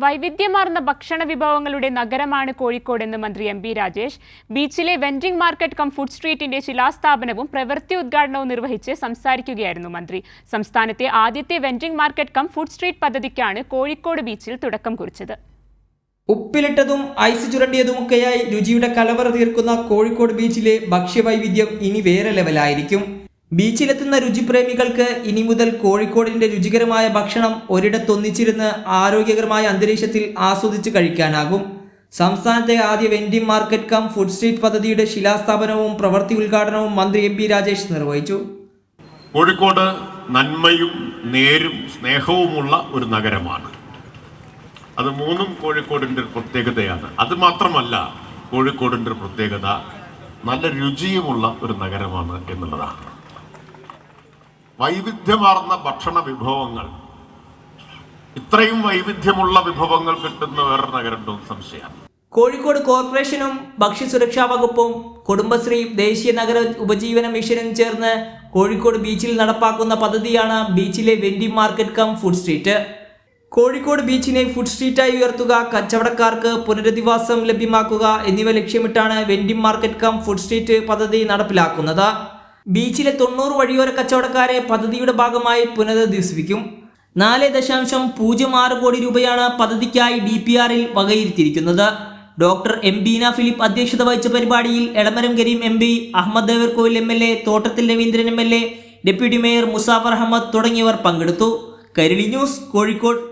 വൈവിധ്യമാർന്ന ഭക്ഷണ വിഭവങ്ങളുടെ നഗരമാണ് കോഴിക്കോടെന്ന് മന്ത്രി എം. രാജേഷ്. ബീച്ചിലെ വെൻഡിംഗ് മാർക്കറ്റ് കം ഫുഡ് സ്ട്രീറ്റിന്റെ ശിലാസ്ഥാപനവും പ്രവൃത്തി ഉദ്ഘാടനവും നിർവഹിച്ച് സംസാരിക്കുകയായിരുന്നു മന്ത്രി. സംസ്ഥാനത്തെ ആദ്യത്തെ vending market cum food street പദ്ധതിക്കാണ് കോഴിക്കോട് ബീച്ചിൽ തുടക്കം കുറിച്ചത്. ഉപ്പിലിട്ടതും ഐസ് ചുരണ്ടിയതുമൊക്കെയായി രുചിയുടെ കലവറ തീർക്കുന്ന കോഴിക്കോട് ബീച്ചിലെ ഭക്ഷ്യവൈവിധ്യം ഇനി വേറെ ലെവലായിരിക്കും. ബീച്ചിലെത്തുന്ന രുചിപ്രേമികൾക്ക് ഇനി മുതൽ കോഴിക്കോടിന്റെ രുചികരമായ ഭക്ഷണം ഒരിടത്തൊന്നിച്ചിരുന്ന് ആരോഗ്യകരമായ അന്തരീക്ഷത്തിൽ ആസ്വദിച്ച് കഴിക്കാനാകും. സംസ്ഥാനത്തെ ആദ്യ vending market cum food street പദ്ധതിയുടെ ശിലാസ്ഥാപനവും പ്രവൃത്തി ഉദ്ഘാടനവും മന്ത്രി എം. രാജേഷ് നിർവഹിച്ചു. കോഴിക്കോട് നന്മയും നേരും സ്നേഹവുമുള്ള ഒരു നഗരമാണ്. അത് മൂന്നും കോഴിക്കോടിൻ്റെ ഒരു പ്രത്യേകതയാണ്. അത് മാത്രമല്ല, കോഴിക്കോടിൻ്റെ ഒരു പ്രത്യേകത നല്ല രുചിയുമുള്ള ഒരു നഗരമാണ് എന്നുള്ളതാണ്. വൈവിധ്യമാർന്ന ഭക്ഷണ വിഭവങ്ങൾ, ഇത്രയും വൈവിധ്യമുള്ള വിഭവങ്ങൾ കിട്ടുന്ന വേറൊരു നഗരമുണ്ടോ സംശയമാണ്. കോഴിക്കോട് കോർപ്പറേഷനും ഭക്ഷ്യസുരക്ഷാ വകുപ്പും കുടുംബശ്രീ ദേശീയ നഗര ഉപജീവന മിഷനും ചേർന്ന് കോഴിക്കോട് ബീച്ചിൽ നടപ്പാക്കുന്ന പദ്ധതിയാണ് ബീച്ചിലെ vending market cum food street. Kozhikode ബീച്ചിനെ ഫുഡ് സ്ട്രീറ്റായി ഉയർത്തുക, കച്ചവടക്കാർക്ക് പുനരധിവാസം ലഭ്യമാക്കുക എന്നിവ ലക്ഷ്യമിട്ടാണ് vending market cum food street പദ്ധതി നടപ്പിലാക്കുന്നത്. ബീച്ചിലെ 90 വഴിയോര കച്ചവടക്കാരെ പദ്ധതിയുടെ ഭാഗമായി പുനരധിവസിപ്പിക്കും. 4.06 കോടി രൂപയാണ് പദ്ധതിക്കായി DPRൽ വകയിരുത്തിയിരിക്കുന്നത്. Doctor M. ബീന ഫിലിപ്പ് അധ്യക്ഷത വഹിച്ച പരിപാടിയിൽ Elamaram Kareem MP, Ahmed Devarkovil MLA, Thottathil Ravindran MLA, deputy mayor Musafar Ahammad തുടങ്ങിയവർ പങ്കെടുത്തു. കൈരളി ന്യൂസ്, കോഴിക്കോട്.